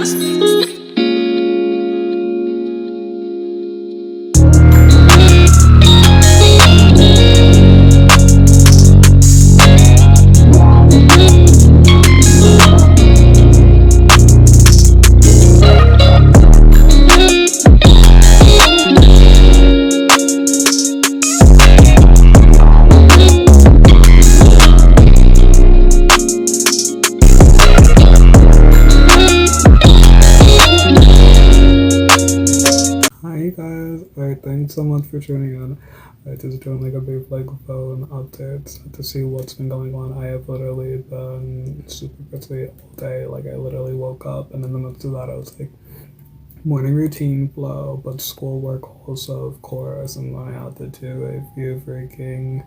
Hi guys, alright, thanks so much for tuning in. I just doing like a brief like phone updates to see what's been going on. I have literally been super busy all day. Like I literally woke up and in the midst of that I was like morning routine flow, but schoolwork also of course, and then I had to do a few freaking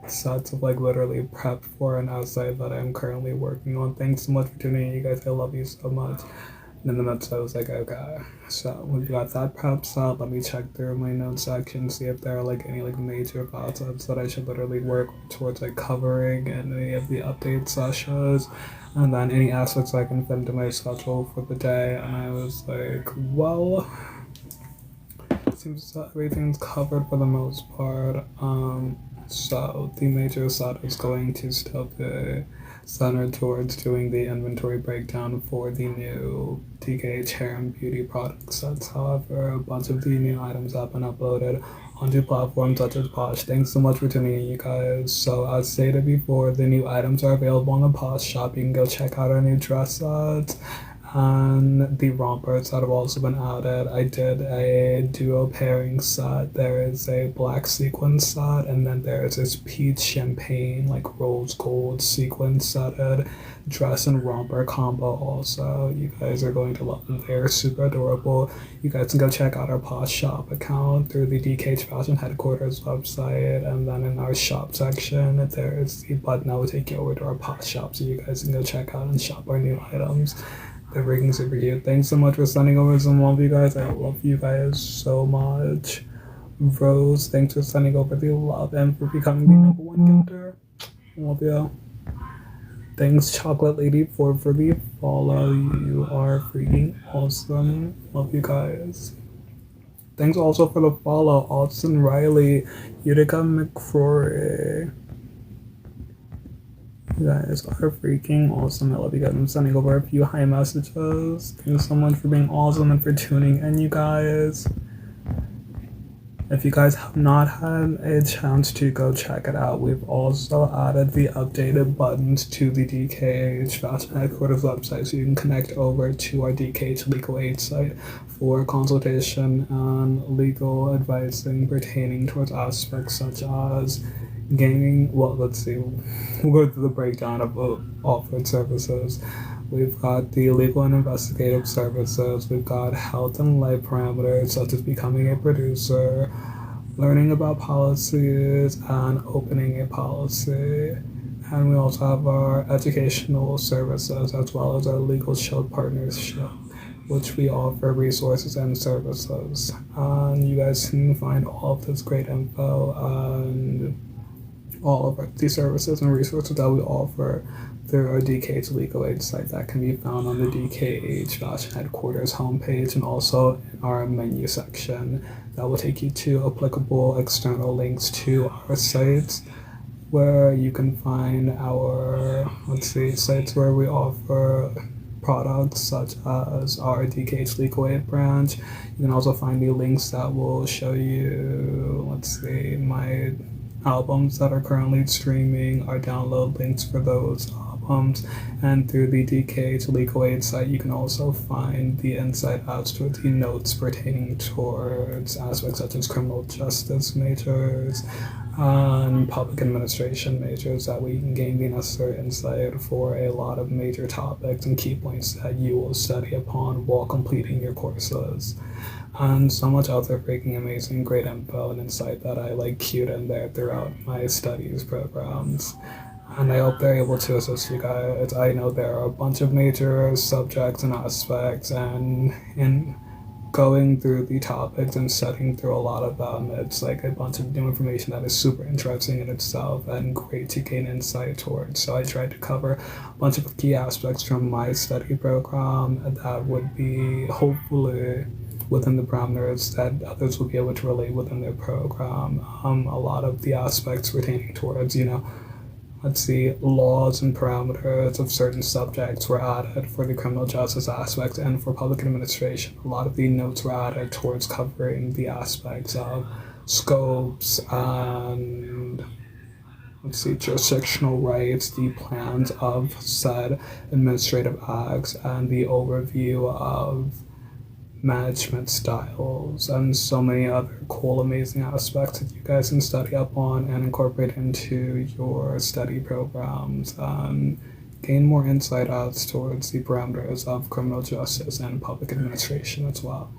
sets of like literally prep for an essay that I'm currently working on. Thanks so much for tuning in, you guys. I love you so much. And in the midst, I was like, okay, so we've got that prep set. Let me check through my notes section, see if there are like any like major facets that I should literally work towards like covering in any of the update sessions, and then any aspects I can fit into my schedule for the day. And I was like, well, it seems that everything's covered for the most part. So the major set is going to still be centered towards doing the inventory breakdown for the new DKH hair and beauty product sets. However, a bunch of the new items have been uploaded onto platforms such as Posh. Thanks so much for tuning in, you guys. So as stated before, the new items are available on the Posh Shop. You can go check out our new dress sets and the rompers that have also been added. I did a duo pairing set. There is a black sequin set, and then there is this peach champagne, like rose gold sequin setted dress and romper combo also. You guys are going to love them. They're super adorable. You guys can go check out our Posh Shop account through the DKH Fashion Headquarters website, and then in our shop section, there's the button that will take you over to our Posh Shop, so you guys can go check out and shop our new items. They're freaking super cute. Thanks so much for sending over some love, you guys. I love you guys so much. Rose, thanks for sending over the love and for becoming the #1 gifter. Love you. Thanks, Chocolate Lady, for the follow. You are freaking awesome. Love you guys. Thanks also for the follow, Austin Riley, Utica McCrory. You guys are freaking awesome. I love you guys. I'm sending over a few hi messages. Thanks so much for being awesome and for tuning in, you guys. If you guys have not had a chance to go check it out, we've also added the updated buttons to the DKH Fashion Headquarters website, so you can connect over to our DKH Legal Aid site for consultation and legal advising pertaining towards aspects such as gaming. Well, let's see. We'll go through the breakdown of offered services. We've got the legal and investigative services. We've got health and life parameters such as becoming a producer, learning about policies, and opening a policy. And we also have our educational services as well as our legal shield partnership, which we offer resources and services. And you guys can find all of this great info and all of the services and resources that we offer through our DKH Legal Aid site that can be found on the DKH Fashion Headquarters homepage, and also in our menu section that will take you to applicable external links to our sites, where you can find our sites where we offer products such as our DKH Legal Aid branch. You can also find the links that will show you my albums that are currently streaming, our download links for those albums, and through the DKH Legal Aid site you can also find the inside outs to the notes pertaining towards aspects such as criminal justice majors and public administration majors, that we can gain the necessary insight for a lot of major topics and key points that you will study upon while completing your courses. And so much other freaking amazing great info and insight that I queued in there throughout my studies programs. And I hope they're able to assist you guys. I know there are a bunch of major subjects and aspects and in going through the topics and studying through a lot of them. It's like a bunch of new information that is super interesting in itself and great to gain insight towards. So I tried to cover a bunch of key aspects from my study program that would be hopefully within the parameters that others will be able to relate within their program. A lot of the aspects pertaining towards, let's see, laws and parameters of certain subjects were added for the criminal justice aspect, and for public administration, a lot of the notes were added towards covering the aspects of scopes and, let's see, jurisdictional rights, the plans of said administrative acts, and the overview of management styles, and so many other cool, amazing aspects that you guys can study up on and incorporate into your study programs and gain more insight as towards the parameters of criminal justice and public administration as well.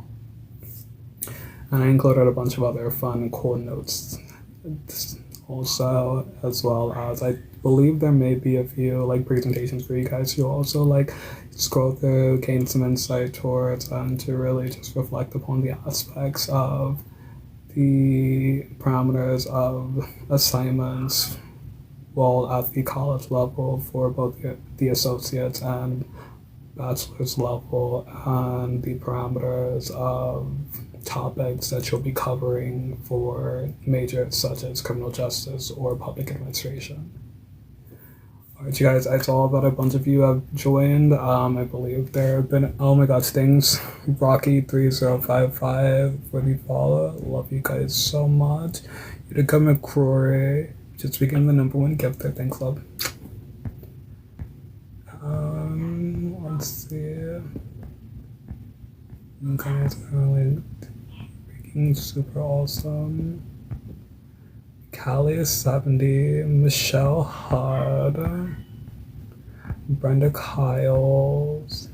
And I included a bunch of other fun and cool notes also, as well as I believe there may be a few like presentations for you guys to also like scroll through, gain some insight towards, and to really just reflect upon the aspects of the parameters of assignments while at the college level for both the associates and bachelor's level, and the parameters of topics that you'll be covering for majors such as criminal justice or public administration. Alright, you guys, I saw that a bunch of you have joined. I believe there have been, oh my gosh, things, Rocky3055 for the follow. Love you guys so much. Utica McCrory just became the #1 gifter. Thanks, love. Let's see. You guys are really freaking super awesome. Callie is 70, Michelle Hard, Brenda Kyles,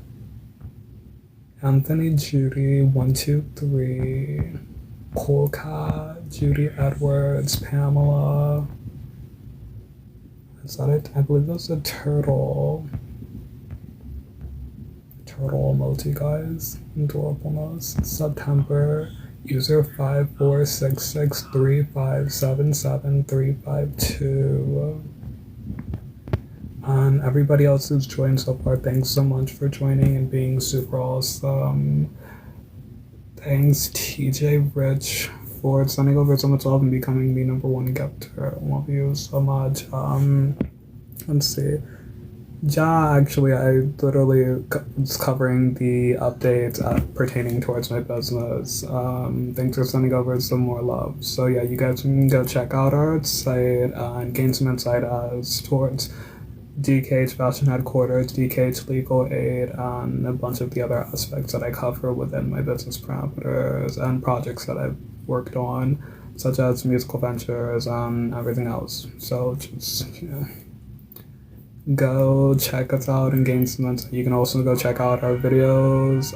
Anthony Judy 123, Cool Cat, Judy Edwards, Pamela. Is that it? I believe that's a turtle. Turtle emoji, guys. Adorableness. September. User 546635773352. And everybody else who's joined so far, thanks so much for joining and being super awesome. Thanks TJ Rich for sending over so much love and becoming the #1 gifter. Love you so much. Let's see. Yeah, actually, I literally was covering the updates pertaining towards my business. Thanks for sending over some more love. So yeah, you guys can go check out our site and gain some insight as towards DKH Fashion Headquarters, DKH Legal Aid, and a bunch of the other aspects that I cover within my business parameters and projects that I've worked on, such as musical ventures and everything else. So just, go check us out and gain some insight. You can also go check out our videos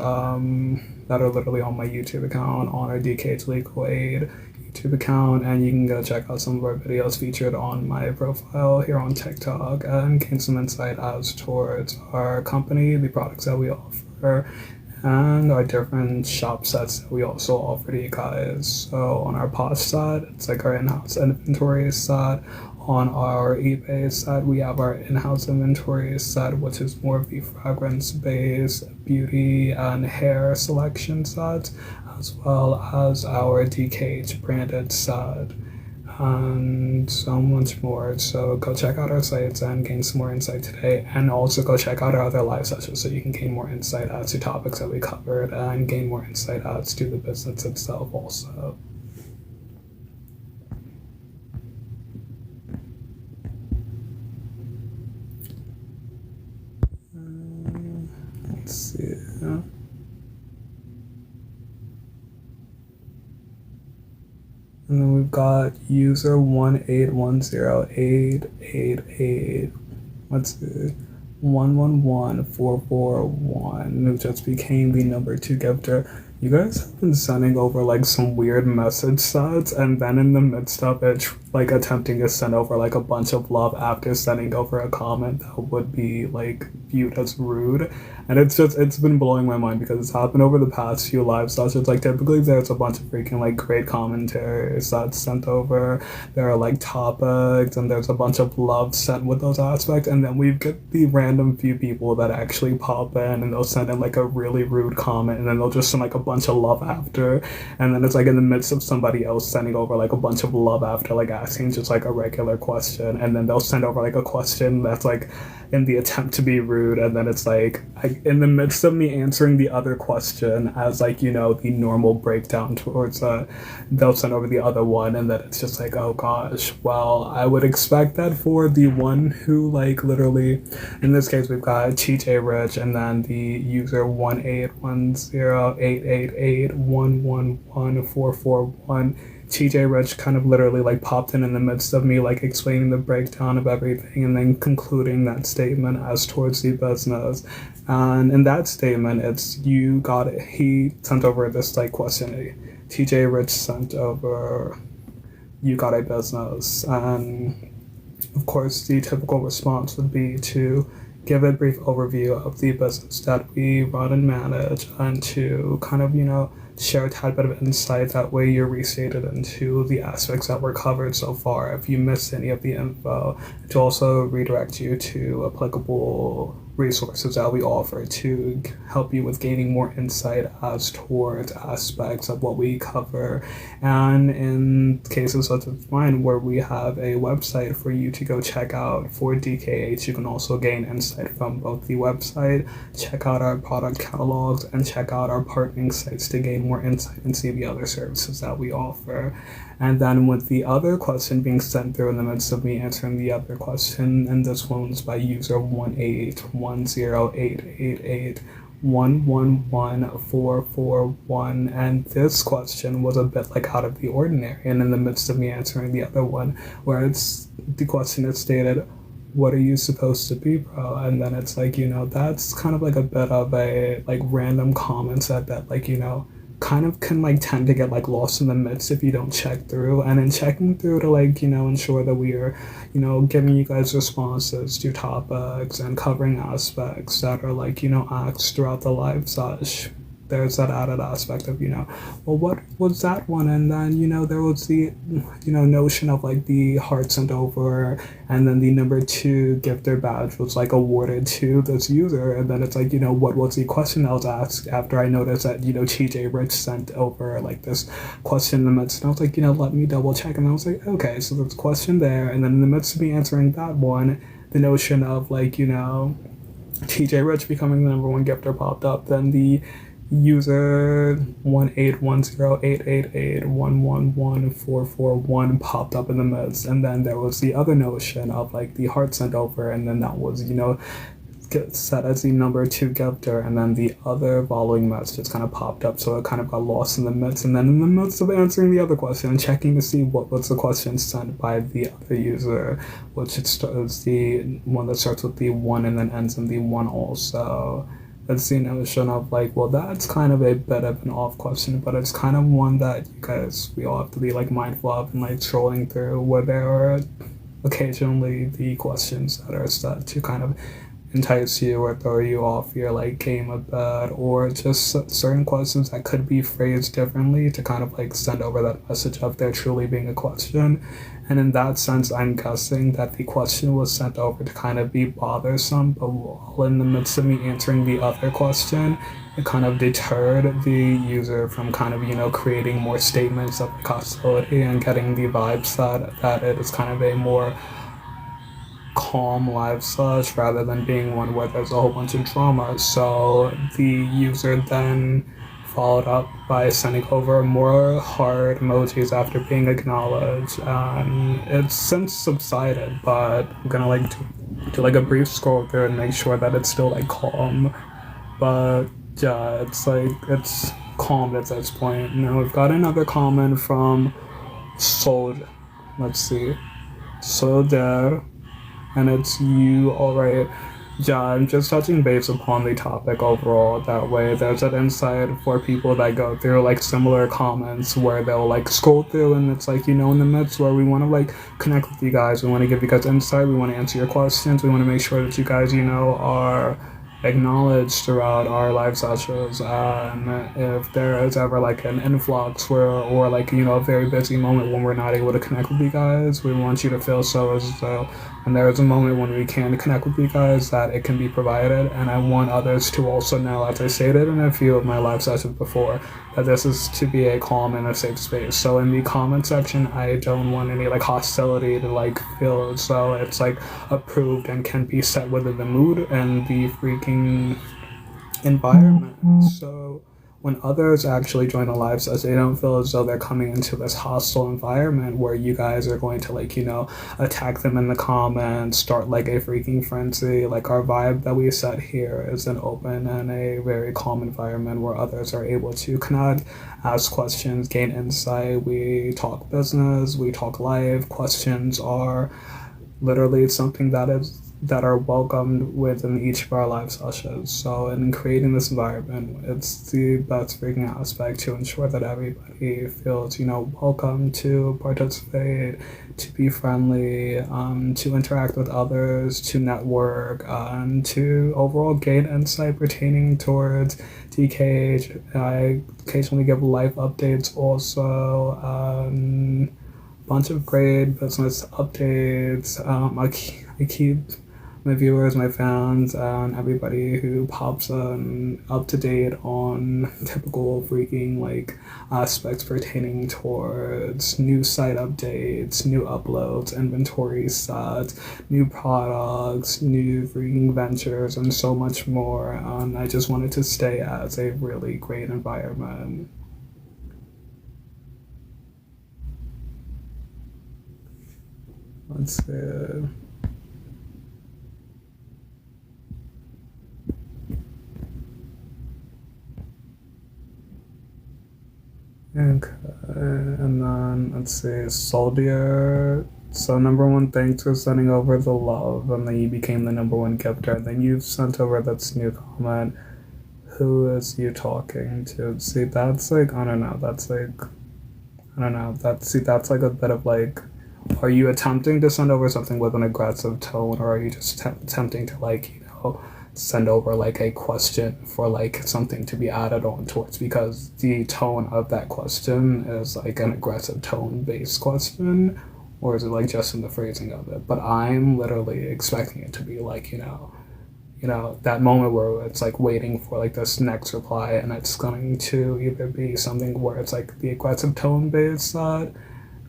that are literally on my YouTube account, on our DKH Legal Aid YouTube account, and you can go check out some of our videos featured on my profile here on TikTok and gain some insight as towards our company, the products that we offer, and our different shop sets that we also offer to you guys. So on our Posh side, it's like our in-house inventory set. On our eBay side, we have our in-house inventory set, which is more of the fragrance-based beauty and hair selection set, as well as our DKH branded set, and so much more. So go check out our sites and gain some more insight today, and also go check out our other live sessions so you can gain more insight as to topics that we covered and gain more insight as to the business itself also. Let's see. And then we've got user 1810888. Let's see. 111441, who just became the #2 gifter. You guys have been sending over like some weird message sets, and then in the midst of it, attempting to send over a bunch of love after sending over a comment that would be viewed as rude. And it's been blowing my mind because it's happened over the past few live sessions. Like, typically there's a bunch of freaking, like, great commentaries that's sent over. There are, like, topics, and there's a bunch of love sent with those aspects. And then we get the random few people that actually pop in, and they'll send in, like, a really rude comment, and then they'll just send, like, a bunch of love after. And then it's, like, in the midst of somebody else sending over, like, a bunch of love after, like, asking just, like, a regular question. And then they'll send over, like, a question that's, like, in the attempt to be rude, and then it's like in the midst of me answering the other question as, like, you know, the normal breakdown towards they'll send over the other one, and then it's just like, oh gosh, well, I would expect that for the one who, like, literally, in this case we've got TJ Rich, and then the user 1810888111441. TJ Rich kind of literally, like, popped in the midst of me, like, explaining the breakdown of everything, and then concluding that statement as towards the business. And in that statement, he sent over this, like, question. TJ Rich sent over, you got a business. And of course, the typical response would be to give a brief overview of the business that we run and manage, and to kind of, you know, share a tad bit of insight. That way you're restated into the aspects that were covered so far if you missed any of the info, to also redirect you to applicable resources that we offer to help you with gaining more insight as towards aspects of what we cover. And in cases such as mine, where we have a website for you to go check out for DKH, you can also gain insight from both the website, check out our product catalogs, and check out our partnering sites to gain more insight and see the other services that we offer. And then with the other question being sent through in the midst of me answering the other question, and this one was by user 1810888111441, and this question was a bit, like, out of the ordinary. And in the midst of me answering the other one, where the question is stated, what are you supposed to be, bro? And then it's like, you know, that's kind of like a bit of a, like, random comments that, like, you know, kind of can, like, tend to get, like, lost in the midst if you don't check through. And in checking through to, like, you know, ensure that we are, you know, giving you guys responses to topics and covering aspects that are, like, you know, asked throughout the live sesh, there's that added aspect of, you know, well, what was that one? And then, you know, there was the, you know, notion of, like, the heart sent over, and then the number 2 gifter badge was, like, awarded to this user. And then it's like, you know, what was the question that was asked after I noticed that, you know, TJ Rich sent over, like, this question in the midst. And I was like, you know, let me double check. And I was like, okay, so there's a question there. And then in the midst of me answering that one, the notion of, like, you know, TJ Rich becoming the number 1 gifter popped up. Then the user 1810888111441 popped up in the midst, and then there was the other notion of, like, the heart sent over, and then that was, you know, set as the number 2 gifter, and then the other following messages kind of popped up, so it kind of got lost in the midst. And then in the midst of answering the other question and checking to see what was the question sent by the other user, which is the one that starts with the 1 and then ends in the 1 also, it's the notion of, like, well, that's kind of a bit of an off question, but it's kind of one that we all have to be, like, mindful of, and, like, scrolling through, where there are occasionally the questions that are set to kind of entice you or throw you off your, like, game a bit, or just certain questions that could be phrased differently to kind of, like, send over that message of there truly being a question. And in that sense, I'm guessing that the question was sent over to kind of be bothersome, but while in the midst of me answering the other question, it kind of deterred the user from kind of, you know, creating more statements of hostility and getting the vibes that it is kind of a more calm live sesh rather than being one where there's a whole bunch of drama. So the user then followed up by sending over more heart emojis after being acknowledged, and it's since subsided, but I'm gonna, like, do like a brief scroll through and make sure that it's still, like, calm. But yeah, it's like, it's calm at this point. Now we've got another comment from Soldier, and it's you, alright. Yeah, I'm just touching base upon the topic overall. That way, there's an insight for people that go through like similar comments where they'll like scroll through, and it's like, in the midst where we want to like connect with you guys, we want to give you guys insight, we want to answer your questions, we want to make sure that you guys, are acknowledged throughout our live sessions. And if there is ever like an influx where, or like, a very busy moment when we're not able to connect with you guys, we want you to feel so as though when there is a moment when we can connect with you guys, that it can be provided. And I want others to also know, as I stated in a few of my live sessions before, that this is to be a calm and a safe space. So in the comment section, I don't want any like hostility to like feel as though it's like approved and can be set within the mood and the freaking environment. So when others actually join the live session, they don't feel as though they're coming into this hostile environment where you guys are going to like, attack them in the comments, start like a freaking frenzy. Like our vibe that we set here is an open and a very calm environment where others are able to connect, ask questions, gain insight. We talk business, we talk life. Questions are literally something that are welcomed within each of our live sessions. So in creating this environment, it's the best freaking aspect to ensure that everybody feels, welcome to participate, to be friendly, to interact with others, to network, and to overall gain insight pertaining towards DKH. I occasionally give life updates also. Bunch of great business updates. I keep my viewers, my fans, and everybody who pops up to date on typical freaking like aspects pertaining towards new site updates, new uploads, inventory sets, new products, new freaking ventures, and so much more. And I just wanted to stay as a really great environment. Let's see. Okay, and then let's see, Soldier. So number one, thanks for sending over the love, and then you became the number one gifter. And then you've sent over this new comment. Who is you talking to? See, that's like I don't know. That's like I don't know. That's like a bit of like. Are you attempting to send over something with an aggressive tone, or are you just attempting to like send over like a question for like something to be added on towards, because the tone of that question is like an aggressive tone based question, or is it like just in the phrasing of it? But I'm literally expecting it to be like that moment where it's like waiting for like this next reply, and it's going to either be something where it's like the aggressive tone based side,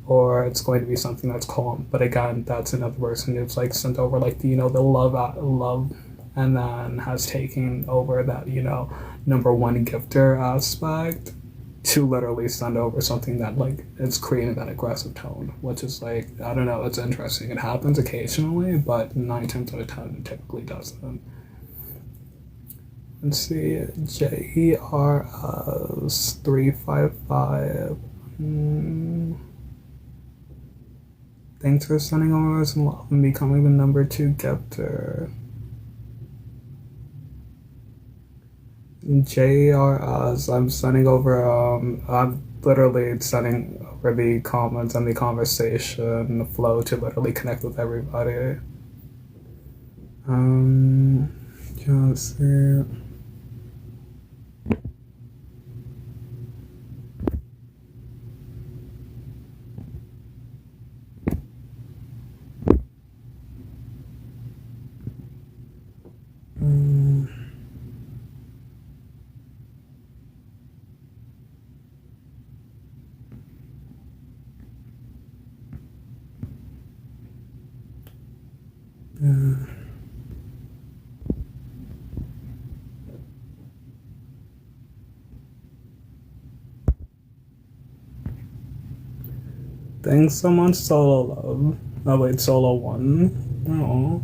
or it's going to be something that's calm. But again, that's another person who's like sent over like the the love, and then has taken over that number one gifter aspect to literally send over something that like it's creating that aggressive tone, which is like I don't know, it's interesting. It happens occasionally, but 9 times out of 10 it typically doesn't. Let's see, JERS355. Thanks for sending over some love and becoming the number two gifter. JRS, I'm sending over, I'm literally sending over the comments and the conversation, the flow to literally connect with everybody. Let's see. Thanks so much, Solo Love. Oh wait, Solo One. Oh.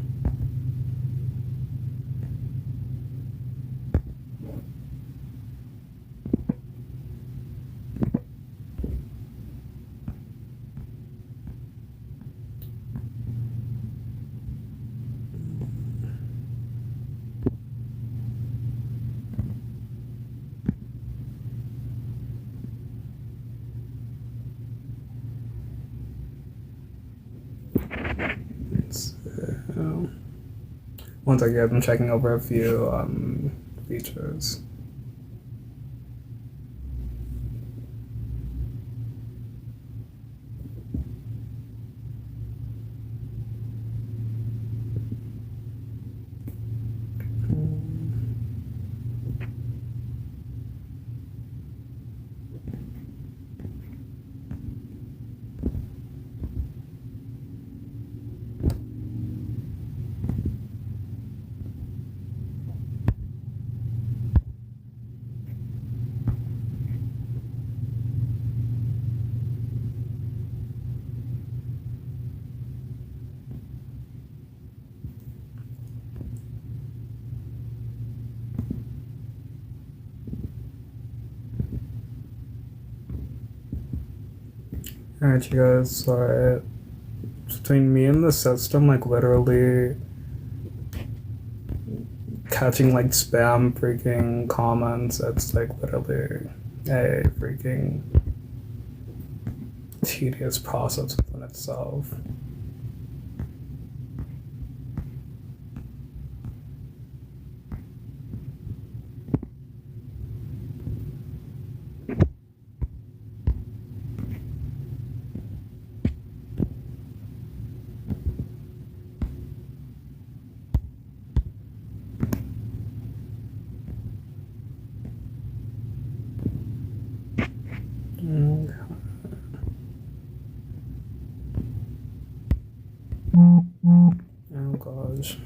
Once I get them checking over a few features. Alright, you guys, so between me and the system, like literally catching like spam freaking comments, it's like literally a freaking tedious process within itself. Oh gosh.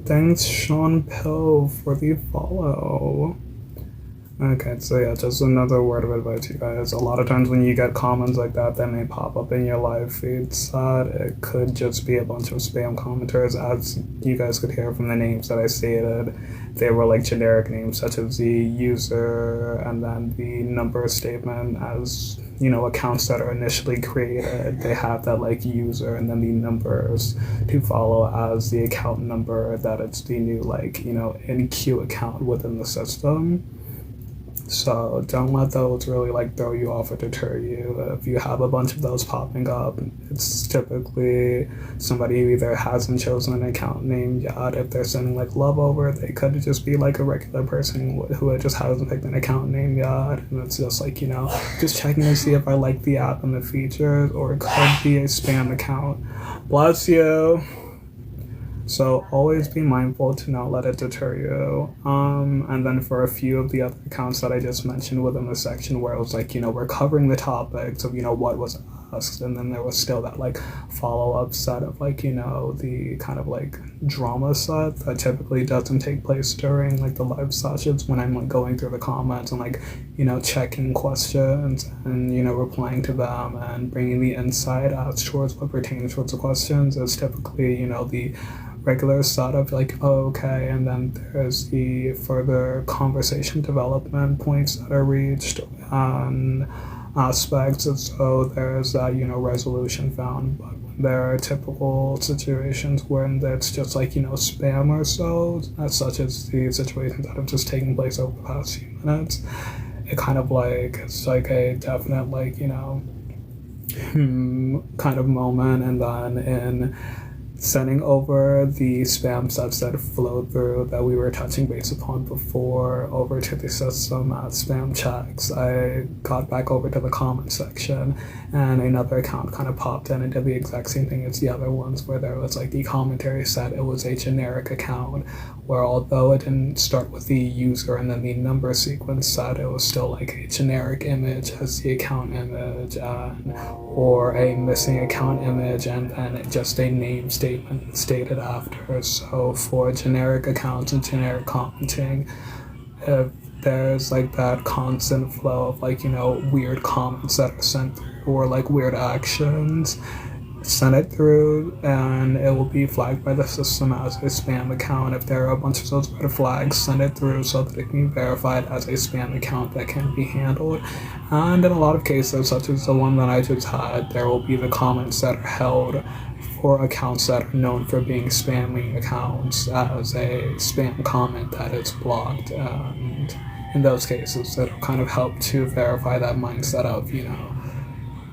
Thanks, Sean Pill, for the follow. Okay, so yeah, just another word of advice, you guys. A lot of times when you get comments like that may pop up in your live feeds, it could just be a bunch of spam commenters. As you guys could hear from the names that I stated, they were like generic names such as the user and then the number statement. As you know, accounts that are initially created, they have that like user and then the numbers to follow as the account number, that it's the new like, you know, in-queue account within the system. So don't let those really like throw you off or deter you. If you have a bunch of those popping up, it's typically somebody who either hasn't chosen an account name yet. If they're sending like love over, they could just be like a regular person who just hasn't picked an account name yet. And it's just like, you know, just checking to see if I like the app and the features, or it could be a spam account. Bless you. So always be mindful to not let it deter you. And then for a few of the other accounts that I just mentioned within the section where it was like, you know, we're covering the topics of, you know, what was asked, and then there was still that like follow-up set of like, you know, the kind of like drama set that typically doesn't take place during like the live sessions, when I'm like going through the comments and like, you know, checking questions and, you know, replying to them and bringing the insight as towards what pertains towards the questions. Is typically, you know, the regular setup, like, oh, okay, and then there's the further conversation development points that are reached on aspects, and so there's that, you know, resolution found. But when there are typical situations when it's just like, you know, spam or so, such as the situations that have just taken place over the past few minutes, it kind of like, it's like a definite like, you know, kind of moment. And then in sending over the spam sets that flowed through that we were touching base upon before over to the system as spam checks, I got back over to the comment section and another account kind of popped in and did the exact same thing as the other ones, where there was like the commentary set. It was a generic account where, although it didn't start with the user and then the number sequence set, it was still like a generic image as the account image, or a missing account image and then just a name statement stated after. So for generic accounts and generic commenting, if there's like that constant flow of like, you know, weird comments that are sent through, or like weird actions, send it through and it will be flagged by the system as a spam account. If there are a bunch of those red flags, send it through so that it can be verified as a spam account that can be handled. And in a lot of cases, such as the one that I just had, there will be the comments that are held for accounts that are known for being spamming accounts as a spam comment that is blocked. And in those cases, it'll kind of help to verify that mindset of, you know,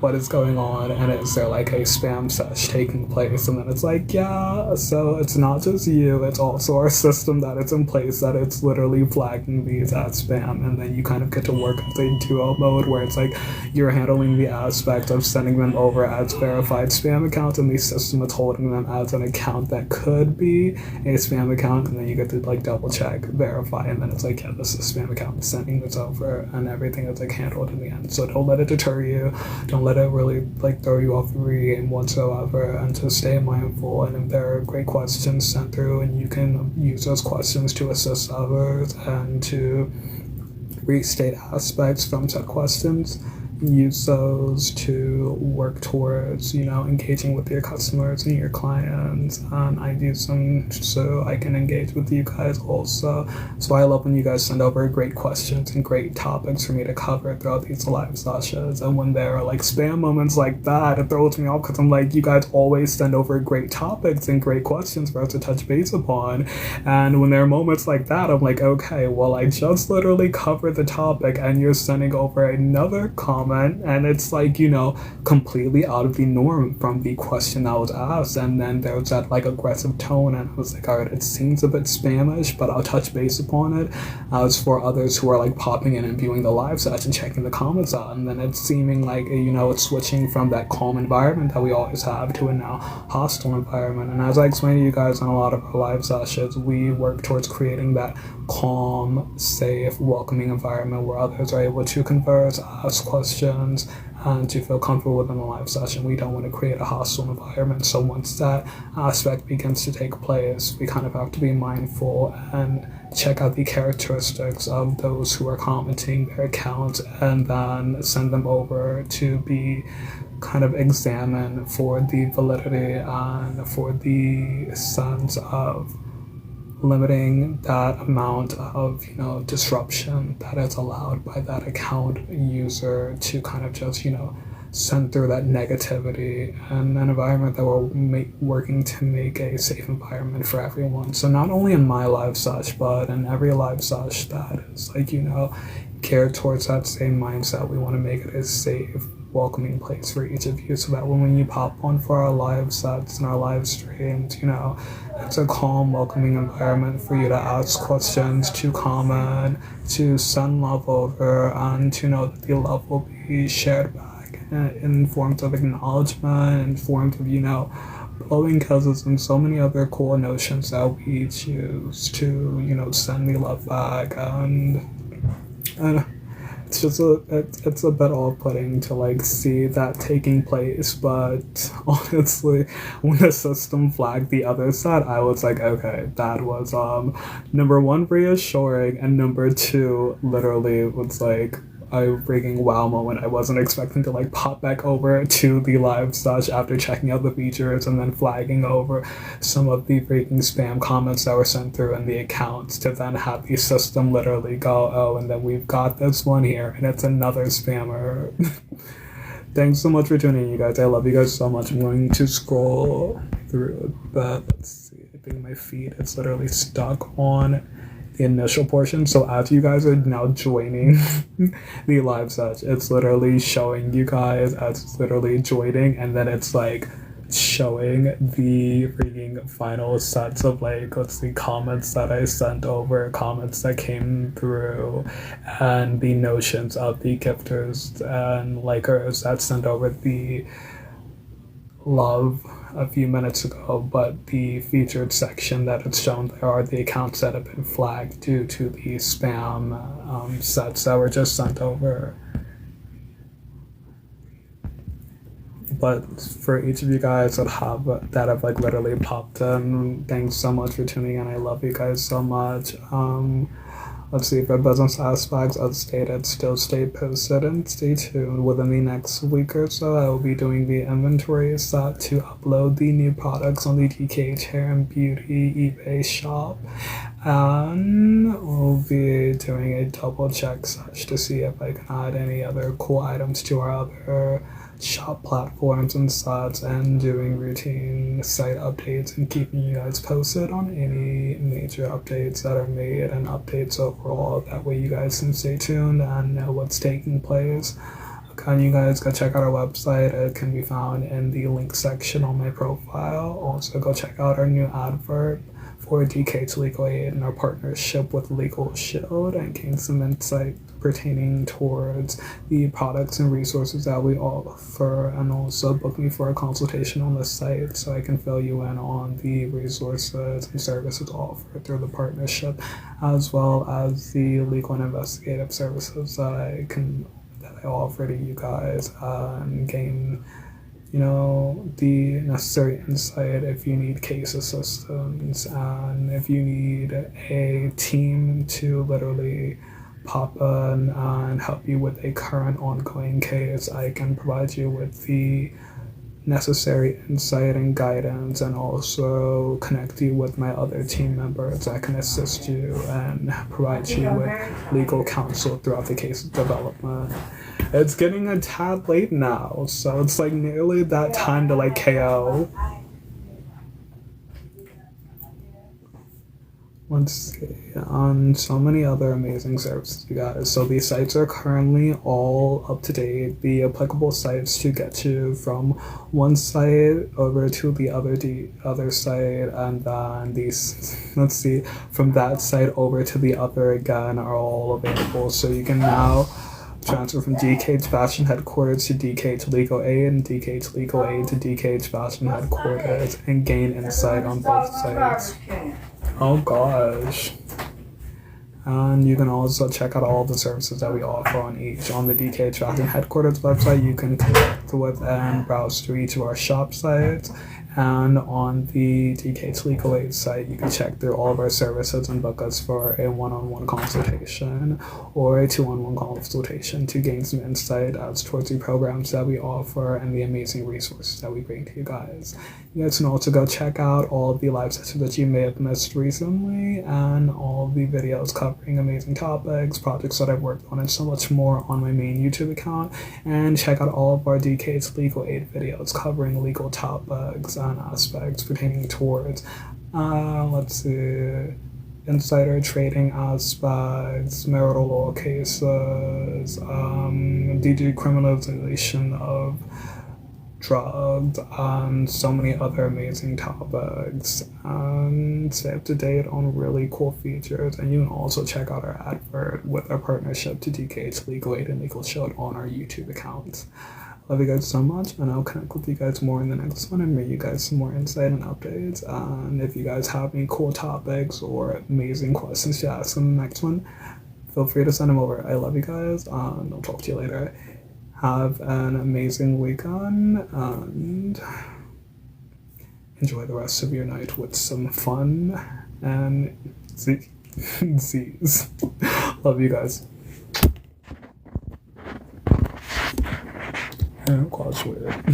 what is going on, and is there like a spam sesh taking place? And then it's like, yeah, so it's not just you, it's also our system that it's in place that it's literally flagging these as spam. And then you kind of get to work as a duo mode where it's like you're handling the aspect of sending them over as verified spam accounts, and the system is holding them as an account that could be a spam account, and then you get to like double check, verify, and then it's like, yeah, this is a spam account, sending this over, and everything is like handled in the end. So don't let it deter you, don't let it really like throw you off the game whatsoever, and to stay mindful. And if there are great questions sent through, and you can use those questions to assist others and to restate aspects from said questions, use those to work towards, engaging with your customers and your clients. And I use them so I can engage with you guys also. So I love when you guys send over great questions and great topics for me to cover throughout these live sessions. And when there are like spam moments like that, it throws me off because I'm like, you guys always send over great topics and great questions for us to touch base upon. And when there are moments like that, I'm like, okay, well, I just literally covered the topic and you're sending over another comment, and it's like, completely out of the norm from the question that was asked. And then there was that like aggressive tone, and I was like, all right, it seems a bit spamish, but I'll touch base upon it. As for others who are like popping in and viewing the live session, checking the comments out, and then it's seeming like, it's switching from that calm environment that we always have to a now hostile environment. And as I explained to you guys in a lot of our live sessions, we work towards creating that calm, safe, welcoming environment where others are able to converse, ask questions, and to feel comfortable within the live session. We don't want to create a hostile environment. So once that aspect begins to take place, we kind of have to be mindful and check out the characteristics of those who are commenting their accounts, and then send them over to be kind of examined for the validity and for the sense of limiting that amount of disruption that is allowed by that account user to kind of just send through that negativity, and an environment that we're working to make a safe environment for everyone. So not only in my live sesh, but in every live sesh that is like geared towards that same mindset. We want to make it a safe, welcoming place for each of you, so that when you pop on for our live sets and our live streams, it's a calm, welcoming environment for you to ask questions, to comment, to send love over, and to know that the love will be shared back in forms of acknowledgement, in forms of blowing kisses, and so many other cool notions that we choose to send the love back. And it's just it's a bit off-putting to like see that taking place. But honestly, when the system flagged the other side, I was like, okay, that was number one, reassuring, and number two, literally was like a freaking wow moment. I wasn't expecting to like pop back over to the live sesh after checking out the features and then flagging over some of the freaking spam comments that were sent through in the accounts, to then have the system literally go, oh, and then we've got this one here and it's another spammer. Thanks so much for tuning in, you guys. I love you guys so much. I'm going to scroll through, but let's see. I think my feed is literally stuck on the initial portion. So as you guys are now joining the live sesh, it's literally showing you guys as it's literally joining, and then it's like showing the freaking final sets of like, let's see, comments that I sent over, comments that came through, and the notions of the gifters and likers that sent over the love a few minutes ago. But the featured section that it's shown there are the accounts that have been flagged due to the spam sets that were just sent over. But for each of you guys that have like literally popped in, thanks so much for tuning in. I love you guys so much. Let's see, for business aspects, as stated, still stay posted and stay tuned. Within the next week or so, I will be doing the inventory set to upload the new products on the DKH Hair and Beauty eBay shop. And we'll be doing a double check sesh to see if I can add any other cool items to our other shop platforms and such, and doing routine site updates and keeping you guys posted on any major updates that are made and updates overall. That way you guys can stay tuned and know what's taking place. Can you guys go check out our website? It can be found in the link section on my profile. Also, go check out our new advert for DKH Legal Aid and our partnership with Legal Shield, and gain some insight pertaining towards the products and resources that we offer, and also book me for a consultation on the site so I can fill you in on the resources and services offered through the partnership, as well as the legal and investigative services that I offer to you guys, and gain the necessary insight if you need case assistance, and if you need a team to literally pop in and help you with a current ongoing case. I can provide you with the necessary insight and guidance, and also connect you with my other team members that can assist you and provide you with legal counsel throughout the case development. It's getting a tad late now, so it's like nearly that time to like KO. Let's see, on so many other amazing services, you guys. So these sites are currently all up to date. The applicable sites to get you from one site over to the other site, and then these, let's see, from that site over to the other again, are all available. So you can now transfer from DKH Fashion Headquarters to DKH Legal Aid, and DKH Legal Aid to DKH Fashion Headquarters, and gain insight on both sites. Oh gosh. And you can also check out all the services that we offer on each. On the DKH Fashion Headquarters website, you can connect with and browse through each of our shop sites. And on the DKH Legal Aid site, you can check through all of our services and book us for a one-on-one consultation or a two-on-one consultation to gain some insight as towards the programs that we offer and the amazing resources that we bring to you guys. You guys can also go check out all of the live sessions that you may have missed recently, and all of the videos covering amazing topics, projects that I've worked on, and so much more on my main YouTube account. And check out all of our DKH Legal Aid videos covering legal topics and aspects pertaining towards, let's see, insider trading aspects, marital law cases, the decriminalization of drugs, and so many other amazing topics, and stay up to date on really cool features. And you can also check out our advert with our partnership to DKH Legal Aid and Legal Shield on our YouTube account. Love you guys so much, and I'll connect with you guys more in the next one and bring you guys some more insight and updates. And if you guys have any cool topics or amazing questions to ask in the next one, feel free to send them over. I love you guys, and I'll talk to you later. Have an amazing weekend, and enjoy the rest of your night with some fun and Z's. Love you guys. Quite weird.